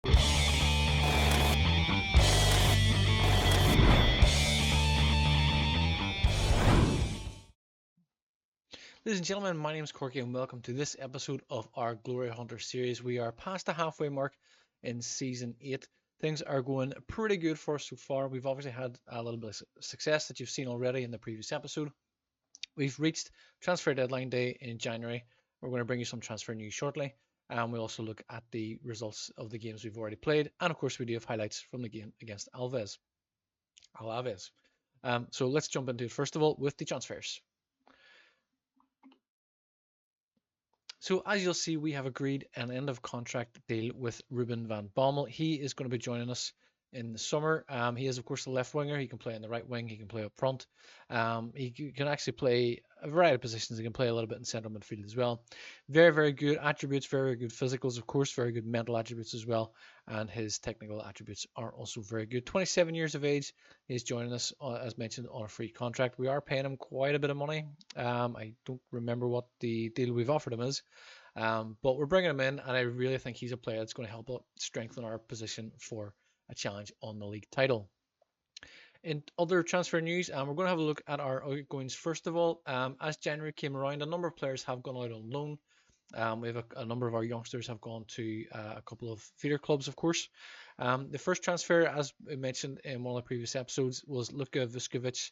Ladies and gentlemen, my name is Korky and welcome to this episode of our Glory Hunter series. We are past the halfway mark in season 8. Things are going pretty good for us so far. We've obviously had a little bit of success that you've seen already in the previous episode. We've reached transfer deadline day in January. We're going to bring you some transfer news shortly. And we'll also look at the results of the games we've already played. And of course, we do have highlights from the game against Alaves. So let's jump into it first of all with the transfers. So as you'll see, we have agreed an end of contract deal with Ruben van Bommel. He is going to be joining us in the summer. He is, of course, the left winger. He can play in the right wing. He can play up front. He can actually play a variety of positions. He can play a little bit in central midfield as well. Very, very good attributes, very good physicals, of course, very good mental attributes as well. And his technical attributes are also very good. 27 years of age. He's joining us, as mentioned, on a free contract. We are paying him quite a bit of money. I don't remember what the deal we've offered him is. But we're bringing him in, and I really think he's a player that's going to help strengthen our position for a challenge on the league title. In other transfer news, we're going to have a look at our outgoings first of all. As January came around, a number of players have gone out on loan. We have a number of our youngsters have gone to a couple of feeder clubs, of course. The first transfer, as I mentioned in one of the previous episodes, was Luka Vuskovic.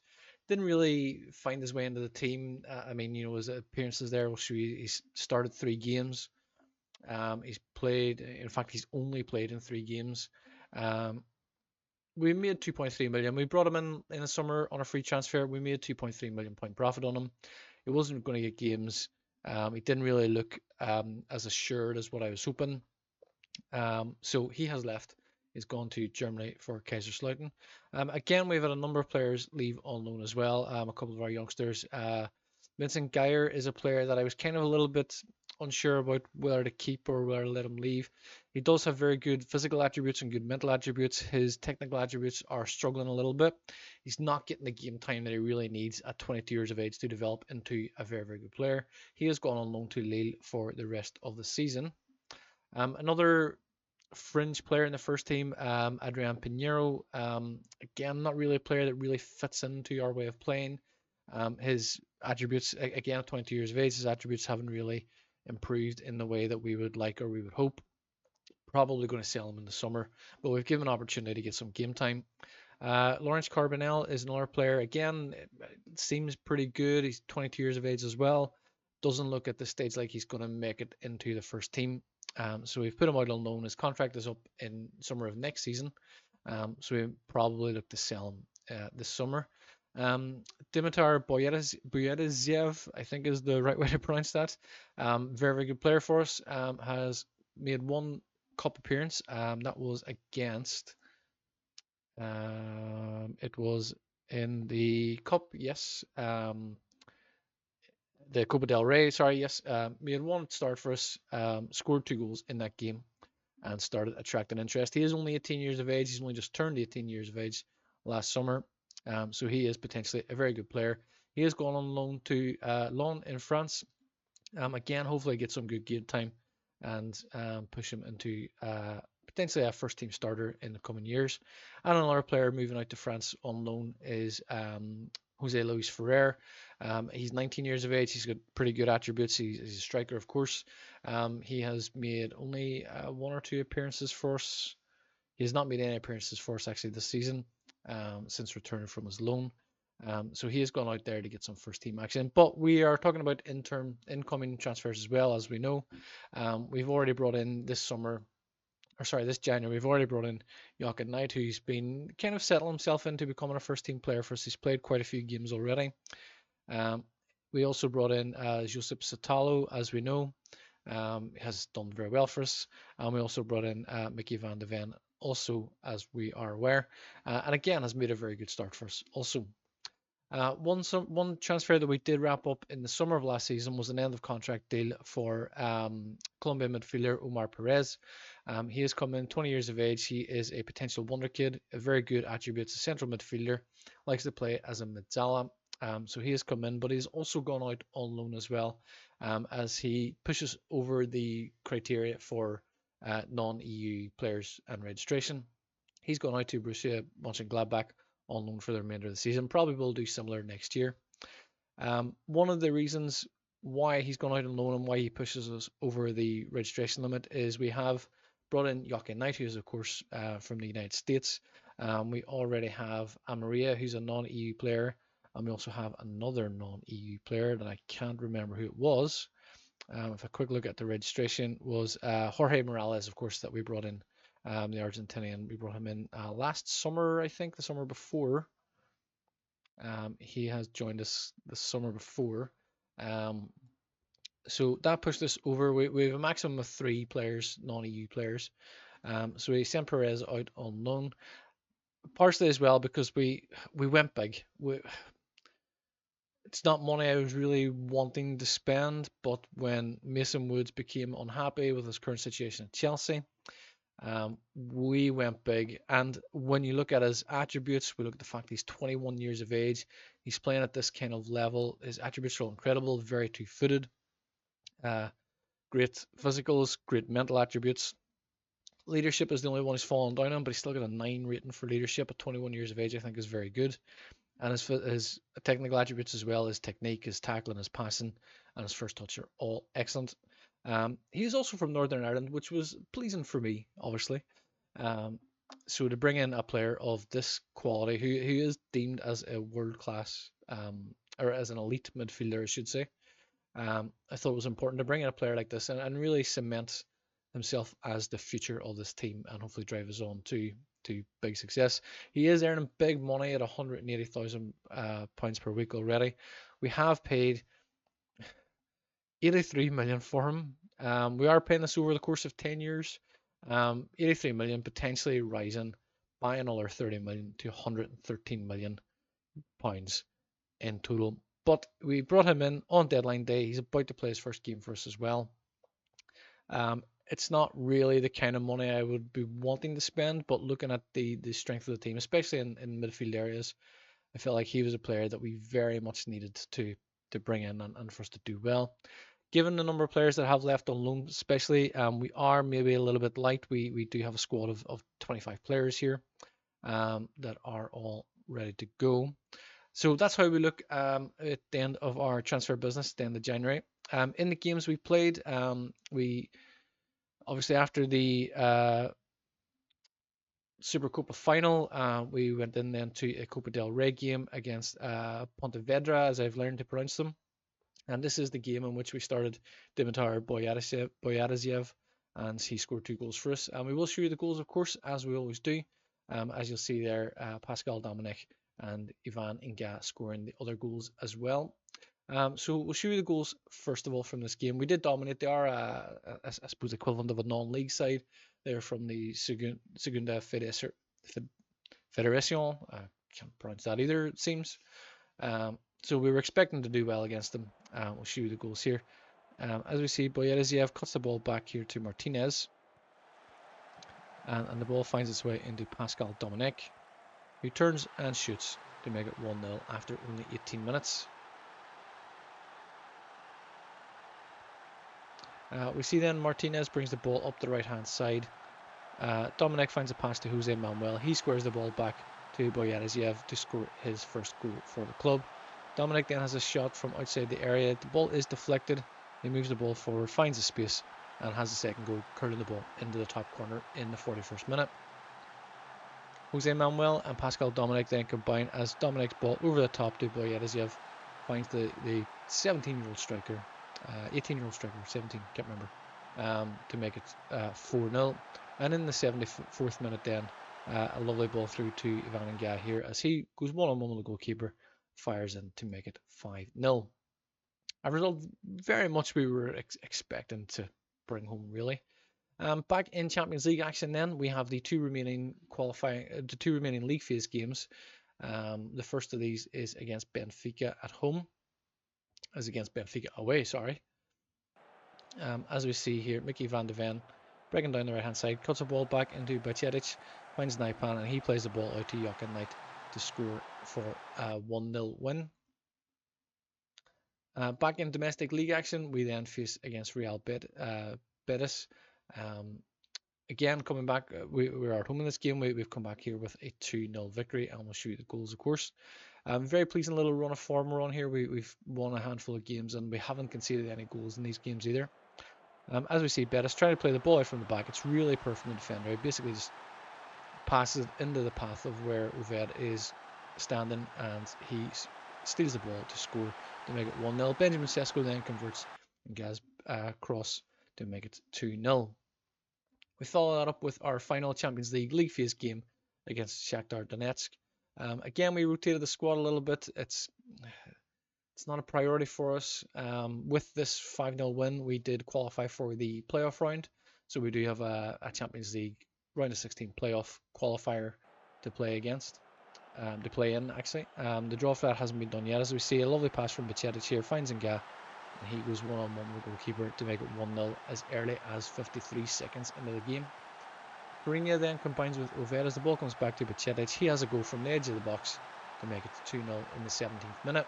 Didn't really find his way into the team. His appearances there. He's started 3 games. He's played. In fact, he's only played in 3 games. We made 2.3 million. We brought him in the summer on a free transfer. We made 2.3 million point profit on him. He wasn't going to get games. He didn't really look as assured as what I was hoping. So he has left. He's gone to Germany for Kaiserslautern. Again, we've had a number of players leave on loan as well. A couple of our youngsters. Vincent Geyer is a player that I was kind of a little bit unsure about whether to keep or whether to let him leave. He does have very good physical attributes and good mental attributes. His technical attributes are struggling a little bit. He's not getting the game time that he really needs at 22 years of age to develop into a very, very good player. He has gone on loan to Lille for the rest of the season. Another fringe player in the first team, Adrian Pinheiro. Again, not really a player that really fits into our way of playing. His attributes, again, at 22 years of age, his attributes haven't really improved in the way that we would like or we would hope. Probably going to sell him in the summer, but we've given an opportunity to get some game time. Lawrence Carbonell is another player. Again, it seems pretty good. He's 22 years of age as well. Doesn't look at this stage like he's going to make it into the first team. So we've put him out on loan. His contract is up in summer of next season. So we probably look to sell him this summer. Dimitar Boyadiziev, I think is the right way to pronounce that. Very, very good player for us. Has made 1 cup appearance. That was against. It was in the cup, yes. The Copa del Rey, sorry, yes. Made 1 start for us. Scored 2 goals in that game, and started attracting interest. He is only 18 years of age. He's only just turned 18 years of age last summer. So he is potentially a very good player. He has gone on loan to Lyon in France. Again, hopefully get some good game time and push him into potentially a first team starter in the coming years. And another player moving out to France on loan is Jose Luis Ferrer. He's 19 years of age. He's got pretty good attributes. He's a striker, of course. He has made only 1 or 2 appearances for us. He has not made any appearances for us actually this season since returning from his loan. So he has gone out there to get some first team action. But we are talking about incoming transfers as well, as we know. We've already brought in this January, we've already brought in Jochen Knight, who's been kind of settled himself into becoming a first team player for us. He's played quite a few games already. We also brought in Josip Satalo, as we know. Has done very well for us. And we also brought in Mickey van de Ven, also, as we are aware. And again, has made a very good start for us also. One transfer that we did wrap up in the summer of last season was an end of contract deal for Colombian midfielder Omar Perez. He has come in 20 years of age. He is a potential wonder kid, a very good attributes, a central midfielder, likes to play as a mezzala. So he has come in, but he's also gone out on loan as well, as he pushes over the criteria for non-EU players and registration. He's gone out to Borussia Mönchengladbach on loan for the remainder of the season. Probably will do similar next year. One of the reasons why he's gone out on loan and why he pushes us over the registration limit is we have brought in Joachim Knight, who is of course from the United States. We already have Amaria, who's a non-EU player, and we also have another non-EU player that I can't remember who it was. If a quick look at the registration was Jorge Morales, of course, that we brought in, the Argentinian. We brought him in last summer, I think, the summer before. He has joined us the summer before. So that pushed us over. We have a maximum of 3 players, non-EU players. So we sent Perez out on loan, partially as well because we went big. It's not money I was really wanting to spend, but when Mason Woods became unhappy with his current situation at Chelsea, we went big. And when you look at his attributes, we look at the fact he's 21 years of age, he's playing at this kind of level. His attributes are incredible, very two-footed, great physicals, great mental attributes. Leadership is the only one he's fallen down on, but he's still got a 9 rating for leadership at 21 years of age. I think is very good. And his technical attributes as well, his technique, his tackling, his passing, and his first touch are all excellent. He is also from Northern Ireland, which was pleasing for me, obviously. So to bring in a player of this quality, who is deemed as a world-class, or as an elite midfielder, I should say, I thought it was important to bring in a player like this and really cement himself as the future of this team and hopefully drive us on to big success. He is earning big money at £180,000 per week already. We have paid 83 million for him. We are paying this over the course of 10 years. 83 million potentially rising by another 30 million to 113 million pounds in total. But we brought him in on deadline day. He's about to play his first game for us as well. It's not really the kind of money I would be wanting to spend, but looking at the strength of the team, especially in midfield areas, I felt like he was a player that we very much needed to bring in and for us to do well. Given the number of players that have left on loan, especially, we are maybe a little bit light. We do have a squad of 25 players here that are all ready to go. So that's how we look at the end of our transfer business, the end of January. In the games we played, we obviously after the Supercopa final, we went in then to a Copa del Rey game against Pontevedra, as I've learned to pronounce them. And this is the game in which we started Dimitar Boyadaziev, and he scored 2 goals for us. And we will show you the goals, of course, as we always do. As you'll see there, Pascal Dominic and Ivan Inga scoring the other goals as well. So we'll show you the goals first of all from this game. We did dominate. They are, I suppose, equivalent of a non-league side. They're from the Segunda Federación. I can't pronounce that either, it seems. So we were expecting to do well against them. We'll show you the goals here. As we see, Boyadaziev cuts the ball back here to Martinez. And the ball finds its way into Pascal Dominic, who turns and shoots to make it 1-0 after only 18 minutes. We see then Martinez brings the ball up the right hand side. Dominic finds a pass to Jose Manuel. He squares the ball back to Boyadaziev to score his first goal for the club. Dominic then has a shot from outside the area. The ball is deflected. He moves the ball forward, finds a space, and has a second goal, curling the ball into the top corner in the 41st minute. Jose Manuel and Pascal Dominic then combine as Dominic's ball over the top to Boyadaziev finds the 17-year-old striker, 18-year-old striker, 17, can't remember, to make it 4-0. And in the 74th minute then, a lovely ball through to Ivan Inga here as he goes one-on-one with the goalkeeper, fires in to make it 5-0. A result very much we were expecting to bring home, really. Back in Champions League action then, we have the two remaining league phase games. The first of these is against Benfica at home, against Benfica away, sorry. As we see here, Mickey van de Ven breaking down the right hand side, cuts the ball back into Bajcetic, finds Naipan, and he plays the ball out to Joachim Knight to score for a 1-0 win. Back in domestic league action, we then face against Real Betis. again, coming back, we are at home in this game. We've come back here with a 2-0 victory, and we'll show you the goals, of course. Very pleasing little run of form we're on here. We've won a handful of games, and we haven't conceded any goals in these games either. As we see, Bettis trying to play the ball out from the back. It's really perfect from the defender. He basically just passes it into the path of where Oved is standing, and he steals the ball to score to make it 1-0. Benjamin Sesko then converts Ngaz cross to make it 2-0. We follow that up with our final Champions League phase game against Shakhtar Donetsk. Again, we rotated the squad a little bit. It's not a priority for us. With this 5-0 win, we did qualify for the playoff round. So we do have a Champions League round of 16 playoff qualifier to play against. To play in, actually. The draw for that hasn't been done yet. As we see, a lovely pass from Bacchetic here, finds Nga, and he goes one-on-one with the goalkeeper to make it 1-0 as early as 53 seconds into the game. Perinia then combines with Oved as the ball comes back to Bacchetic. He has a go from the edge of the box to make it 2-0 in the 17th minute.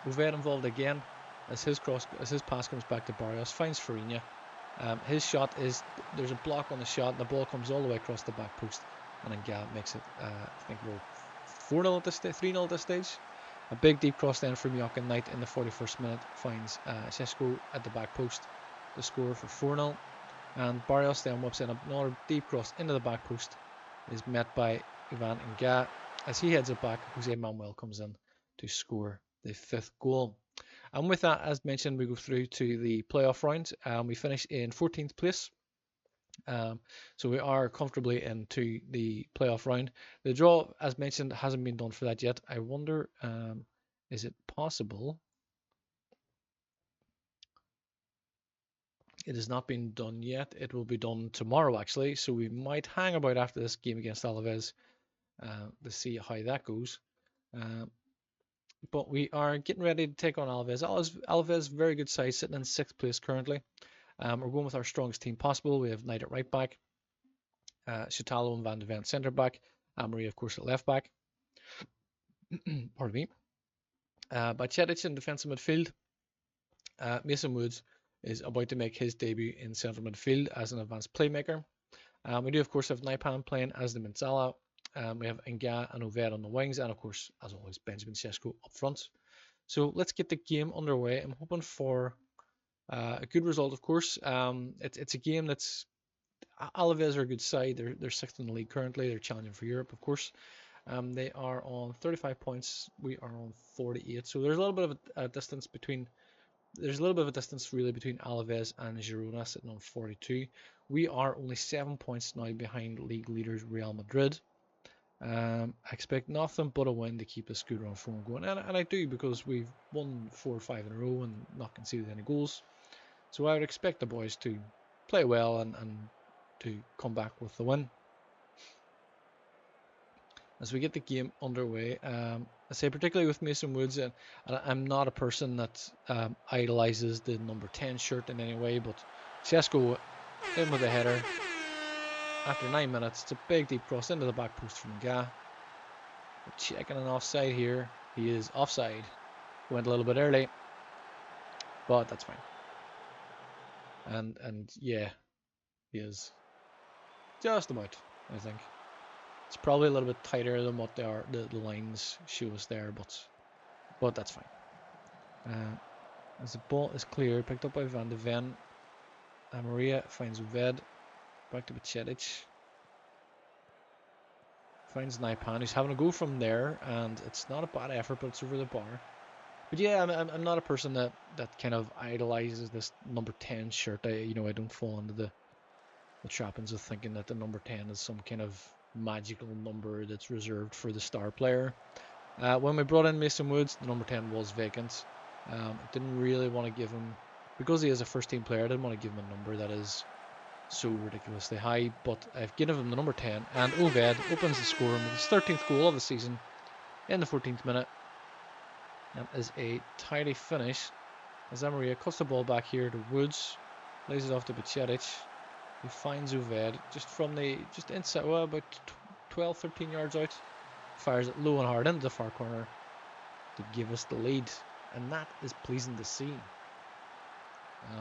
Oved involved again as his pass comes back to Barrios, finds Fariña. His shot is, there's a block on the shot, and the ball comes all the way across the back post, and then Gab makes it, I think we're 4-0 at this stage, 3-0 at this stage. A big deep cross then from Jochen Knight in the 41st minute finds Sesko at the back post to score for 4-0. And Barrios then whips in another deep cross into the back post, is met by Ivan Nga. As he heads it back, Jose Manuel comes in to score the 5th goal. And with that, as mentioned, we go through to the playoff round. We finish in 14th place. So we are comfortably into the playoff round. The draw, as mentioned, hasn't been done for that yet. I wonder, is it possible? It has not been done yet. It will be done tomorrow, actually. So we might hang about after this game against Alaves to see how that goes. But we are getting ready to take on Alaves. Alaves, very good side, sitting in 6th place currently. We're going with our strongest team possible. We have Knight at right back, Chitalo and Van de Ven centre back, Maria, of course, at left back. Pardon me. Bacchetic in defensive midfield. Mason Woods is about to make his debut in central midfield as an advanced playmaker. We do, of course, have Naipan playing as the Mensala. We have Nga and Oved on the wings, and of course, as always, Benjamin Sesko up front. So let's get the game underway. I'm hoping for a good result, of course. It's a game that's Alaves are a good side. They're 6th in the league currently. They're challenging for Europe, of course. They are on 35 points. We are on 48. So there's a little bit of a distance between. There's a little bit of a distance really between Alaves and Girona sitting on 42. We are only 7 points now behind league leaders Real Madrid. I expect nothing but a win to keep this good run form going, and I do, because we've won 4 or 5 in a row and not conceded any goals. So I would expect the boys to play well and to come back with the win. As we get the game underway, I say particularly with Mason Woods, and I'm not a person that idolizes the number 10 shirt in any way, but Sesko in with a header. After 9 minutes, it's a big deep cross into the back post from Nga. We're checking an offside here. He is offside. Went a little bit early, but that's fine. And yeah, he is just about, I think. It's probably a little bit tighter than what they are, the lines show us there, but that's fine. As the ball is clear, picked up by Van de Ven, Maria finds Oved, back to Bacchetic, finds Naipan, who's having a go from there, and it's not a bad effort, but it's over the bar. But yeah, I'm not a person that kind of idolizes this number 10 shirt. I don't fall into the trappings of thinking that the number 10 is some kind of magical number that's reserved for the star player. When we brought in Mason Woods, the number 10 was vacant. I didn't really want to give him, because he is a first team player, I didn't want to give him a number that is so ridiculously high, but I've given him the number 10, and Oved opens the score with his 13th goal of the season in the 14th minute. That is a tidy finish as Maria cuts the ball back here to Woods, lays it off to Bacchetic, who finds Oved just inside, well, about 12-13 yards out, fires it low and hard into the far corner to give us the lead, and that is pleasing to see.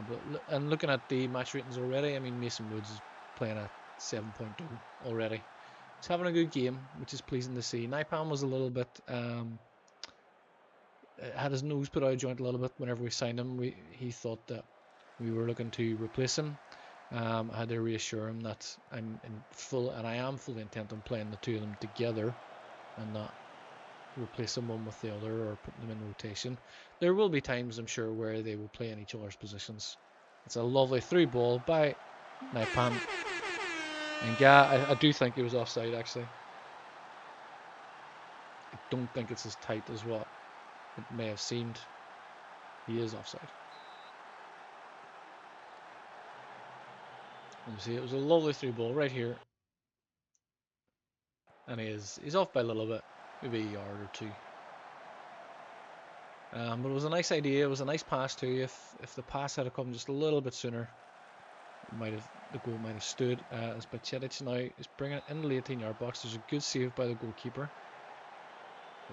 But looking at the match ratings already, I mean, Mason Woods is playing at 7.2 already. He's having a good game, which is pleasing to see. Naipan was a little bit had his nose put out of joint a little bit whenever we signed him. He thought that we were looking to replace him. I had to reassure him that I am fully intent on playing the two of them together and not replacing one with the other or putting them in rotation. There will be times, I'm sure, where they will play in each other's positions. It's a lovely through ball by Naipan. And Ga, I do think he was offside, actually. I don't think it's as tight as what it may have seemed. He is offside. You see, it was a lovely through ball right here. And he's off by a little bit, maybe a yard or two. But it was a nice idea. It was a nice pass too. If the pass had come just a little bit sooner, the goal might have stood. As Bacedic now is bringing it in the 18-yard box. There's a good save by the goalkeeper.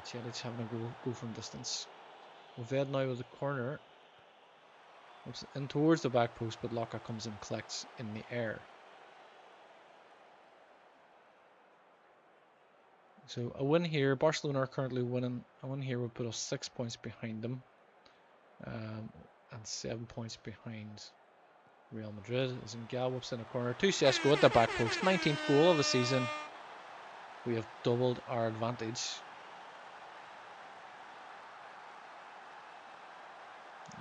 Bacedic having a go from distance. Oved now with the corner. Looks in towards the back post, but Locke comes and collects in the air. So a win here. Barcelona are currently winning. A win here would put us 6 points behind them, and 7 points behind Real Madrid. As Ngal whips in a corner to Sesko at the back post. 19th goal of the season. We have doubled our advantage.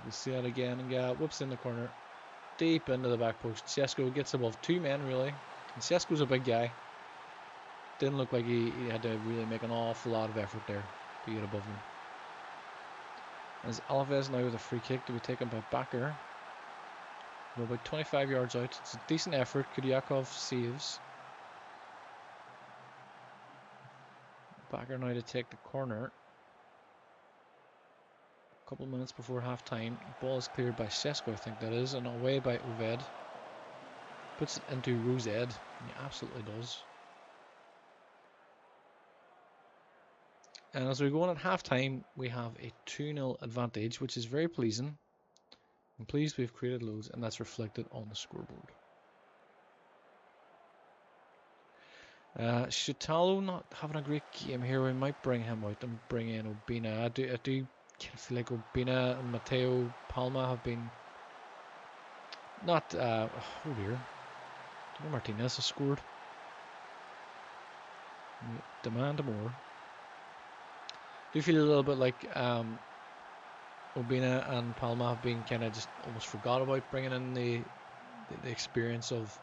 You see that again. Ngal whips in the corner, deep into the back post. Sesko gets above two men really, and Sesko's a big guy. Didn't look like he had to really make an awful lot of effort there to get above him. As Alves now with a free kick to be taken by Bakker. We're about 25 yards out. It's a decent effort. Kudyakov saves. Bakker now to take the corner. A couple of minutes before half time. Ball is cleared by Sesko, I think that is, and away by Oved. Puts it into Rosed. He absolutely does. And as we go on at half time, we have a 2-0 advantage, which is very pleasing. I'm pleased we've created loads, and that's reflected on the scoreboard. Shutalo not having a great game here. We might bring him out and bring in Obina. I do kind of feel like Obina and Mateo Palma have been not. Oh dear. Martinez has scored. Demand more. Do you feel a little bit like Obina and Palma have been kind of just almost forgot about bringing in the experience of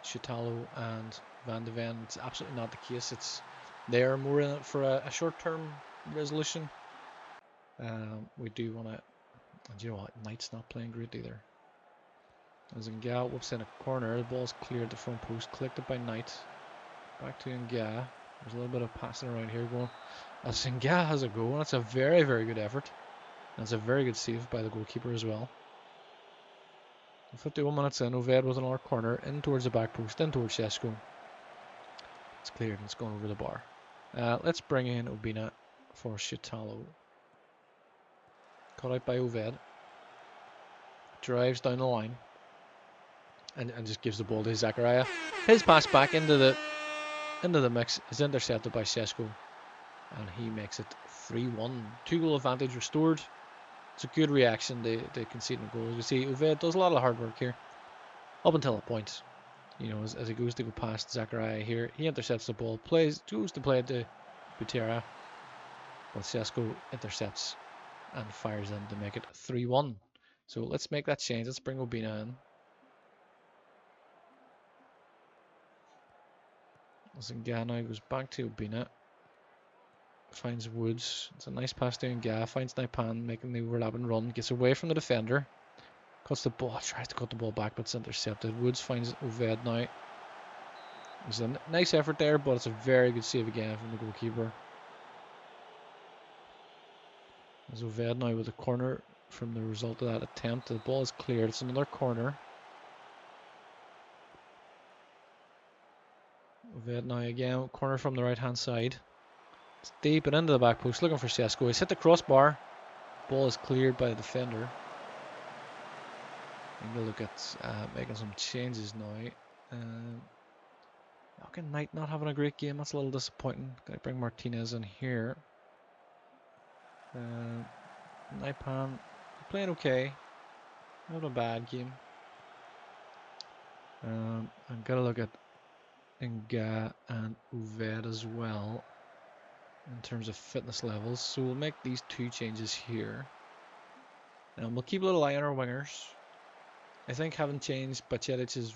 Shutalo and Van de Ven? It's absolutely not the case. They are more in it for a short-term resolution. We do want to, and you know what, Knight's not playing great either. As Nga whips in a corner, the ball's cleared the front post, collected by Knight. Back to Nga. There's a little bit of passing around here going. As Nga has a go, and it's a very, very good effort. And it's a very good save by the goalkeeper as well. 51 minutes in, Oved with another corner, in towards the back post, in towards Sesko. It's cleared and it's gone over the bar. Let's bring in Obina for Shutalo. Caught out by Oved. Drives down the line. And just gives the ball to Zakaria. His pass back into the mix is intercepted by Sesko. And he makes it 3-1. 2-goal advantage restored. It's a good reaction to conceding a goal. As you see, Oved does a lot of hard work here. Up until a point. You know, as he goes to go past Zakaria here, he intercepts the ball, goes to play it to Butera. But Sesko intercepts and fires in to make it 3-1. So let's make that change. Let's bring Obina in. Zingana goes back to Obina. Finds Woods. It's a nice pass to Nga. Finds Naipan making the overlapping run. Gets away from the defender. Cuts the ball. Tries to cut the ball back, but it's intercepted. Woods finds Oved now. It's a nice effort there, but it's a very good save again from the goalkeeper. As Oved now with a corner from the result of that attempt. The ball is cleared. It's another corner. Oved now again. Corner from the right hand side. It's deep and into the back post, looking for Sesko. He's hit the crossbar. Ball is cleared by the defender. I'm going to look at making some changes now. Okay, Knight not having a great game. That's a little disappointing. Gotta bring Martinez in here. Naipan playing okay. Not a bad game. I've got to look at Nga and Uved as well in terms of fitness levels. So we'll make these 2 changes here. And we'll keep a little eye on our wingers. I think having changed Bacielic's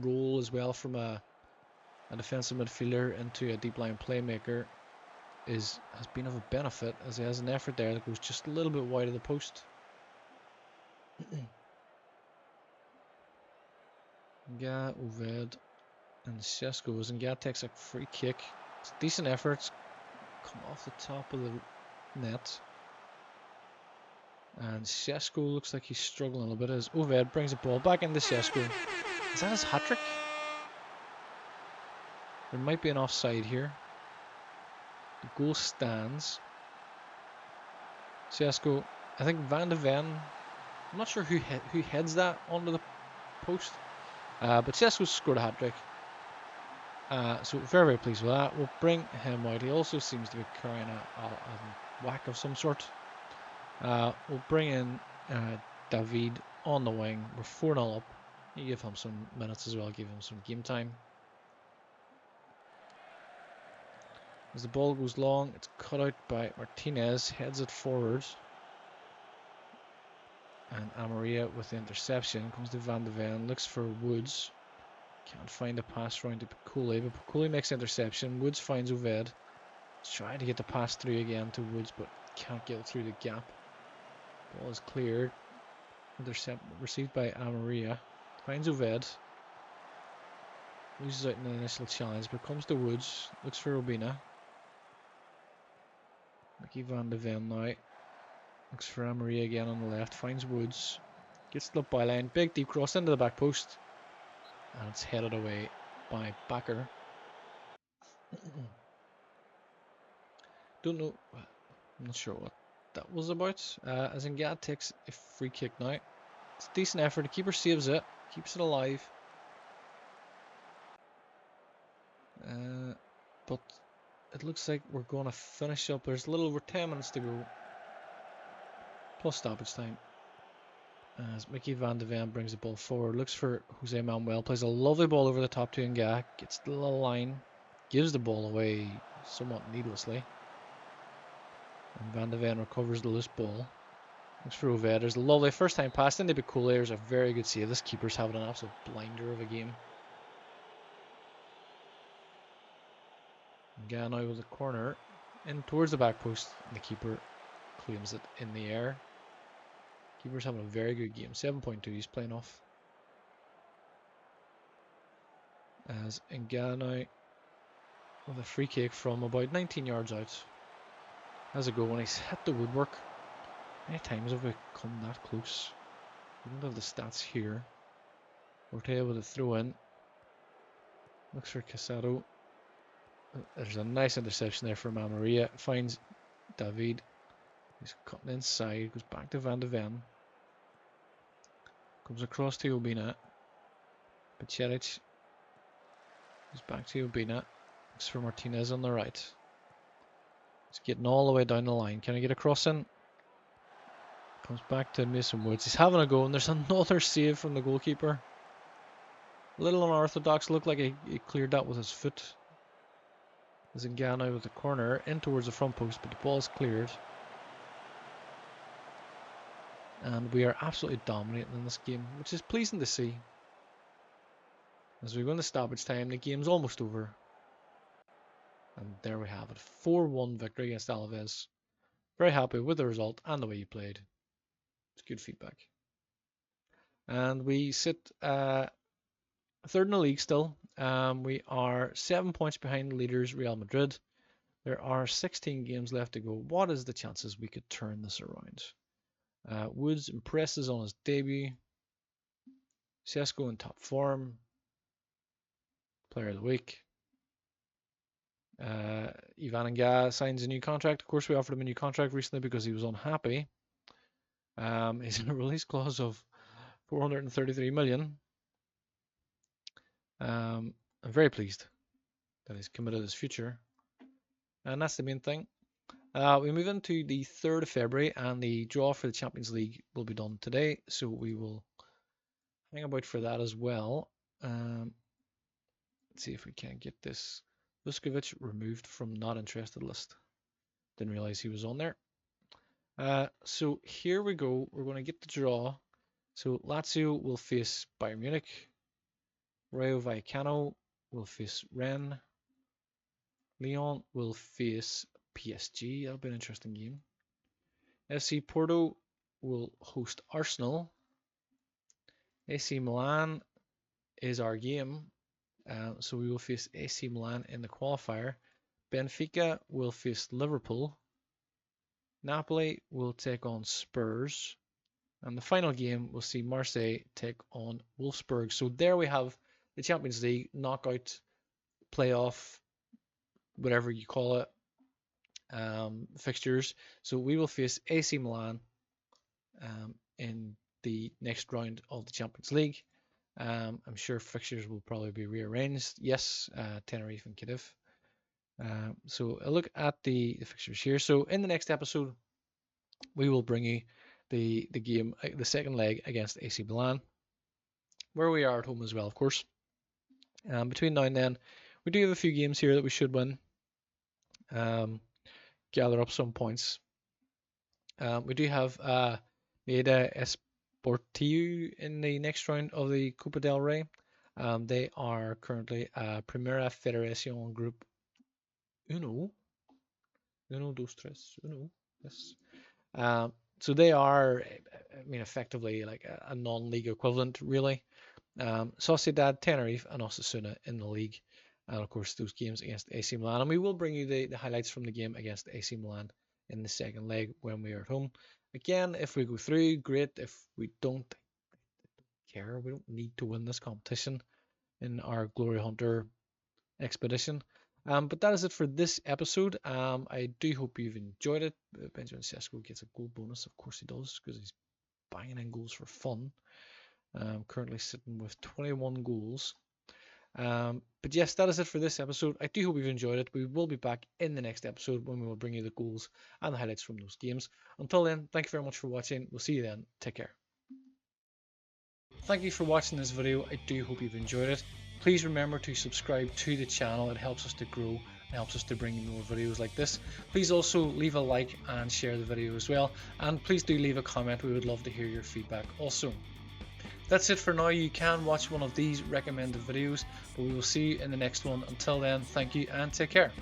role as well from a defensive midfielder into a deep line playmaker has been of a benefit, as he has an effort there that goes just a little bit wide of the post. Nga, Uved, and Sesko. And Nga takes a free kick. It's a decent effort. Come off the top of the net. And Sesko looks like he's struggling a little bit as Uved brings the ball back into Sesko. Is that his hat-trick? There might be an offside here. The goal stands. Sesko, I think Van de Ven. I'm not sure who heads that onto the post. But Sesko scored a hat-trick. So very, very pleased with that. We'll bring him out. He also seems to be carrying a whack of some sort. We'll bring in David on the wing. We're 4-0 up. You give him some minutes as well. Give him some game time. As the ball goes long, it's cut out by Martinez. Heads it forward. And Amaria with the interception. Comes to Van de Ven. Looks for Woods. Can't find a pass round to Pikuli, but Pikuli makes the interception. Woods finds Uved. He's trying to get the pass through again to Woods, but can't get it through the gap. Ball is cleared. Intercept received by Amaria. Finds Uved. Loses out in the initial challenge, but comes to Woods. Looks for Robina. Mickey Van de Ven now. Looks for Amaria again on the left. Finds Woods. Gets to the byline. Big deep cross into the back post. And it's headed away by Bakker. Don't know. I'm not sure what that was about. As Ngad takes a free kick now. It's a decent effort. The keeper saves it. Keeps it alive. But it looks like we're going to finish up. There's a little over 10 minutes to go. Plus stoppage time. As Mickey Van de Ven brings the ball forward, looks for Jose Manuel, plays a lovely ball over the top to Nga, gets to the little line, gives the ball away somewhat needlessly. And Van de Ven recovers the loose ball. Looks for Uved. There's a lovely first time pass into Pikuli. There's a very good save. This keeper's having an absolute blinder of a game. Nga now with the corner in towards the back post, and the keeper claims it in the air. Keeper's having a very good game. 7.2 he's playing off. As Nga with a free kick from about 19 yards out. Has a go when he's hit the woodwork. How many times have we come that close? We don't have the stats here. Ortega with a throw in. Looks for Casado. There's a nice interception there from Amaria. Finds David. He's cutting inside. Goes back to Van de Ven. Comes across to Obina. Bacietic. Goes back to Obina. Looks for Martinez on the right. He's getting all the way down the line. Can I get a cross in? Comes back to Mason Woods. He's having a go, and there's another save from the goalkeeper. A little unorthodox. Looked like he cleared that with his foot. As Nga with the corner in towards the front post, but the ball is cleared. And we are absolutely dominating in this game, which is pleasing to see. As we go into stoppage time, the game's almost over. And there we have it. 4-1 victory against Alaves. Very happy with the result and the way you played. It's good feedback. And we sit third in the league still. We are 7 points behind the leaders, Real Madrid. There are 16 games left to go. What is the chances we could turn this around? Woods impresses on his debut. Sesko in top form. Player of the week. Ivan Nga signs a new contract. Of course, we offered him a new contract recently because he was unhappy. He's in a release clause of 433 million. I'm very pleased. that he's committed his future. And that's the main thing. We move into the 3rd of February, and the draw for the Champions League will be done today. So we will hang about for that as well. Let's see if we can get this Vuskovic removed from not interested list. Didn't realize he was on there. So here we go. We're going to get the draw. So Lazio will face Bayern Munich. Rayo Vallecano will face Rennes. Lyon will face PSG. That'll be an interesting game. FC Porto will host Arsenal. AC Milan is our game. So we will face AC Milan in the qualifier. Benfica will face Liverpool. Napoli will take on Spurs. And the final game will see Marseille take on Wolfsburg. So there we have the Champions League knockout, playoff, whatever you call it, fixtures. So we will face AC Milan in the next round of the Champions League. I'm sure fixtures will probably be rearranged. Yes, Tenerife and Cadiz. So a look at the fixtures here. So in the next episode, we will bring you the game, the second leg against AC Milan, where we are at home as well, of course. Between now and then, we do have a few games here that we should win. Gather up some points. We do have Lleida Esportiu in the next round of the Copa del Rey. They are currently Primera Federación Group Uno, dos, tres, uno. Yes. So they are, I mean, effectively like a non-league equivalent, really. Sociedad, Tenerife, and Osasuna in the league. And of course, those games against AC Milan. And we will bring you the highlights from the game against AC Milan in the second leg when we are at home. Again, if we go through, great. If we don't, care. We don't need to win this competition in our Glory Hunter expedition. But that is it for this episode. I do hope you've enjoyed it. Benjamin Sesko gets a goal bonus. Of course he does, because he's banging in goals for fun. Currently sitting with 21 goals. But yes, that is it for this episode. I do hope you've enjoyed it. We will be back in the next episode when we will bring you the goals and the highlights from those games. Until then, thank you very much for watching. We'll see you then. Take care. Thank you for watching this video. I do hope you've enjoyed it. Please remember to subscribe to the channel. It helps us to grow and helps us to bring you more videos like this. Please also leave a like and share the video as well. And please do leave a comment. We would love to hear your feedback also. That's it for now. You can watch one of these recommended videos, but we will see you in the next one. Until then, thank you and take care.